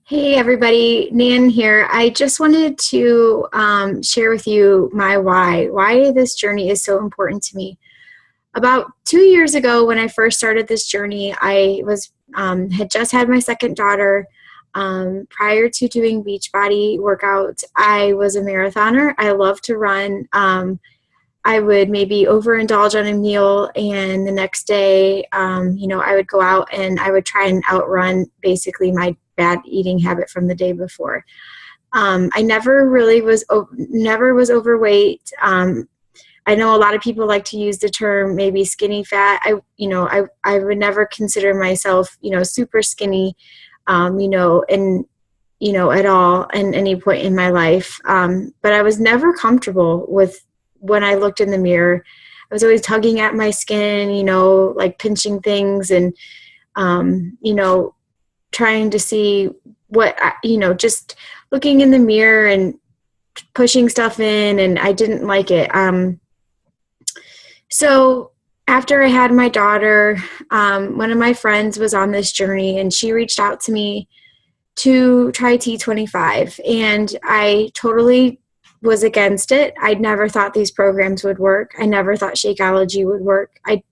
Hey everybody, Nan here. I just wanted to share with you my why this journey is so important to me. About 2 years ago, when I first started this journey, I was had just had my second daughter. Prior to doing Beachbody workouts, I was a marathoner. I love to run. I would maybe overindulge on a meal, and the next day, I would go out and I would try and outrun basically my bad eating habit from the day before. I never was overweight. I know a lot of people like to use the term maybe skinny fat. I would never consider myself, super skinny, at all in any point in my life. But I was never comfortable with when I looked in the mirror. I was always tugging at my skin, like pinching things and, trying to see just looking in the mirror and pushing stuff in, and I didn't like it. So after I had my daughter, one of my friends was on this journey, and she reached out to me to try T25, and I totally was against it. I'd never thought these programs would work. I never thought Shakeology would work. I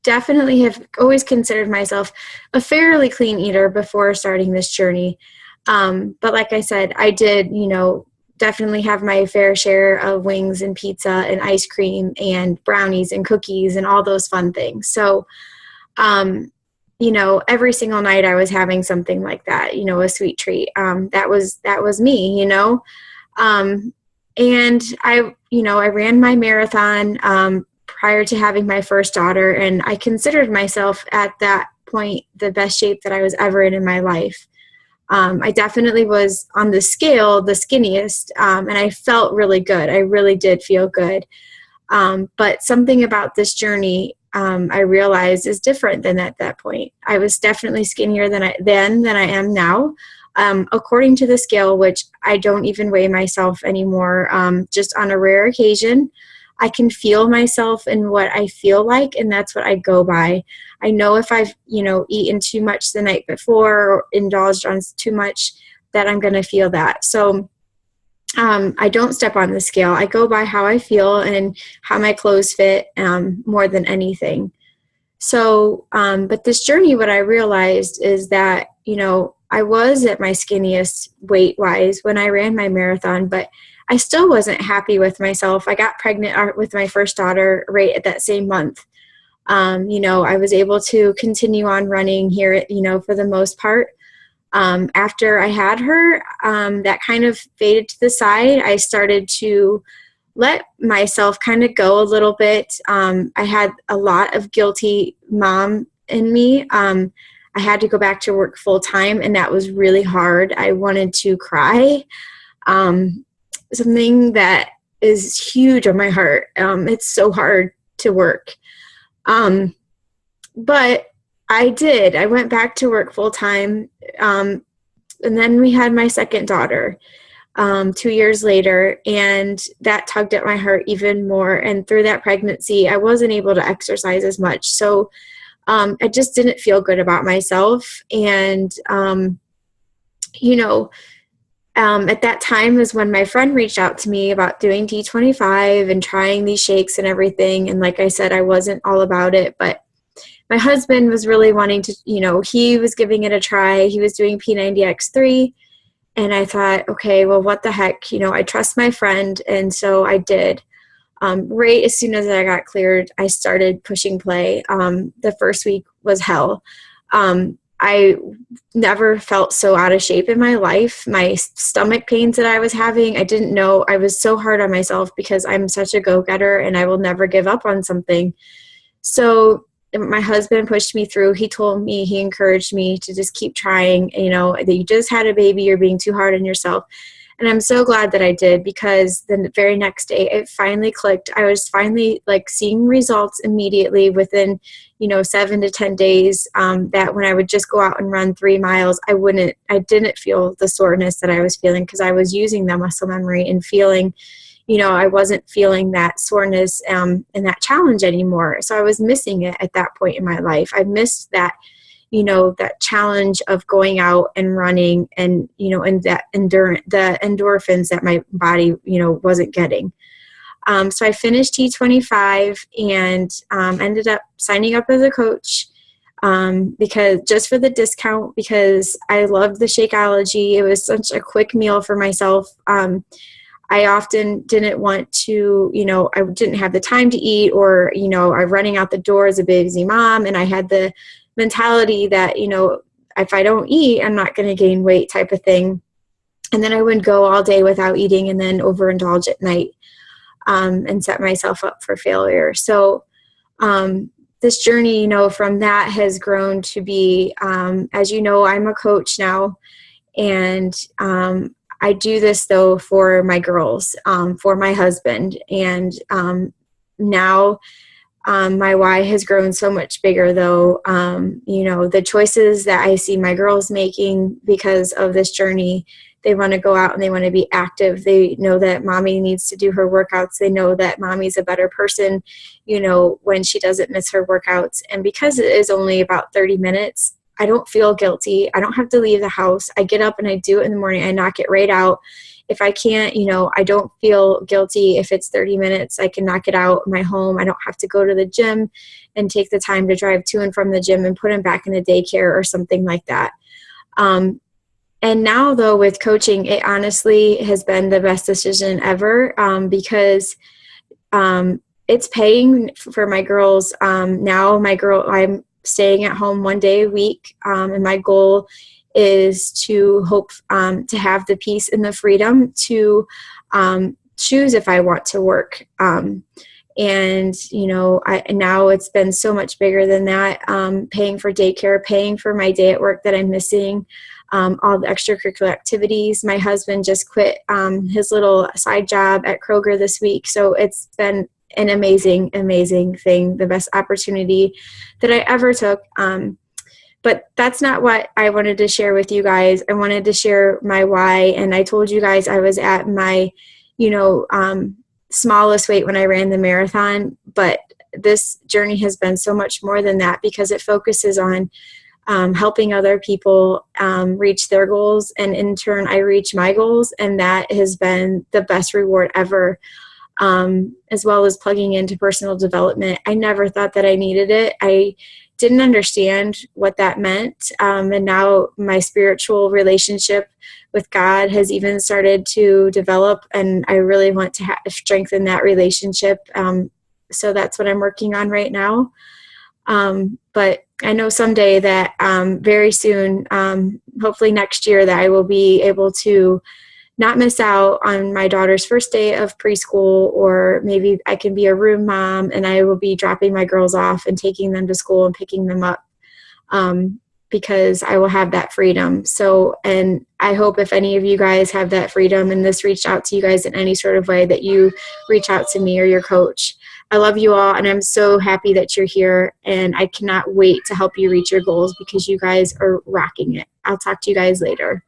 definitely have always considered myself a fairly clean eater before starting this journey. But like I said, I did, definitely have my fair share of wings and pizza and ice cream and brownies and cookies and all those fun things. So, every single night I was having something like that, a sweet treat. That was me, and I ran my marathon, prior to having my first daughter, and I considered myself at that point the best shape that I was ever in my life. I definitely was on the scale the skinniest, and I felt really good. I really did feel good. But something about this journey, I realized is different than at that point. I was definitely skinnier than I am now. According to the scale, which I don't even weigh myself anymore, just on a rare occasion. I can feel myself and what I feel like, and that's what I go by. I know if I've, eaten too much the night before or indulged on too much, that I'm going to feel that. So I don't step on the scale. I go by how I feel and how my clothes fit, more than anything. So, but this journey, what I realized is that, I was at my skinniest weight-wise when I ran my marathon, but I still wasn't happy with myself. I got pregnant with my first daughter right at that same month. I was able to continue on running here, for the most part. After I had her, that kind of faded to the side. I started to let myself kind of go a little bit. I had a lot of guilty mom in me. I had to go back to work full time, and that was really hard. I wanted to cry. Something that is huge on my heart. It's so hard to work. But I did. I went back to work full time. And then we had my second daughter 2 years later, and that tugged at my heart even more. And through that pregnancy, I wasn't able to exercise as much. So I just didn't feel good about myself. And, at that time is when my friend reached out to me about doing T25 and trying these shakes and everything. And like I said, I wasn't all about it, but my husband was really wanting to, he was giving it a try. He was doing P90X3. And I thought, okay, well, what the heck, I trust my friend. And so I did. Right as soon as I got cleared, I started pushing play. The first week was hell. I never felt so out of shape in my life. My stomach pains that I was having, I didn't know. I was so hard on myself because I'm such a go-getter and I will never give up on something. So my husband pushed me through. He told me, he encouraged me to just keep trying, that you just had a baby, you're being too hard on yourself. And I'm so glad that I did, because the very next day it finally clicked. I was finally seeing results immediately within, 7 to 10 days, that when I would just go out and run 3 miles, I didn't feel the soreness that I was feeling, because I was using the muscle memory and feeling, I wasn't feeling that soreness, and that challenge anymore. So I was missing it at that point in my life. I missed that, that challenge of going out and running and, and that the endorphins that my body, wasn't getting. So I finished T25 and ended up signing up as a coach because just for the discount, because I loved the Shakeology. It was such a quick meal for myself. I often didn't want to, I didn't have the time to eat, or, I'm running out the door as a busy mom. And I had the mentality that, if I don't eat, I'm not going to gain weight type of thing. And then I would go all day without eating and then overindulge at night and set myself up for failure. So this journey, from that has grown to be, as you know, I'm a coach now. And I do this, though, for my girls, for my husband. And now my why has grown so much bigger, though. The choices that I see my girls making because of this journey, they want to go out and they want to be active. They know that mommy needs to do her workouts. They know that mommy's a better person, when she doesn't miss her workouts. And because it is only about 30 minutes, I don't feel guilty. I don't have to leave the house. I get up and I do it in the morning. I knock it right out. If I can't, I don't feel guilty. If it's 30 minutes, I can knock it out in my home. I don't have to go to the gym and take the time to drive to and from the gym and put him back in a daycare or something like that. And now, though, with coaching, it honestly has been the best decision ever because it's paying for my girls. Now, I'm staying at home one day a week, and my goal is to hope to have the peace and the freedom to choose if I want to work. And now it's been so much bigger than that. Paying for daycare, paying for my day at work that I'm missing, all the extracurricular activities. My husband just quit his little side job at Kroger this week, so it's been an amazing, amazing thing, the best opportunity that I ever took. But that's not what I wanted to share with you guys. I wanted to share my why, and I told you guys I was at my, smallest weight when I ran the marathon, but this journey has been so much more than that because it focuses on helping other people reach their goals, and in turn I reach my goals, and that has been the best reward ever. As well as plugging into personal development. I never thought that I needed it. I didn't understand what that meant. And now my spiritual relationship with God has even started to develop, and I really want to strengthen that relationship. So that's what I'm working on right now. But I know someday that very soon, hopefully next year, that I will be able to not miss out on my daughter's first day of preschool, or maybe I can be a room mom and I will be dropping my girls off and taking them to school and picking them up because I will have that freedom. So, and I hope if any of you guys have that freedom and this reached out to you guys in any sort of way, that you reach out to me or your coach. I love you all, and I'm so happy that you're here, and I cannot wait to help you reach your goals because you guys are rocking it. I'll talk to you guys later.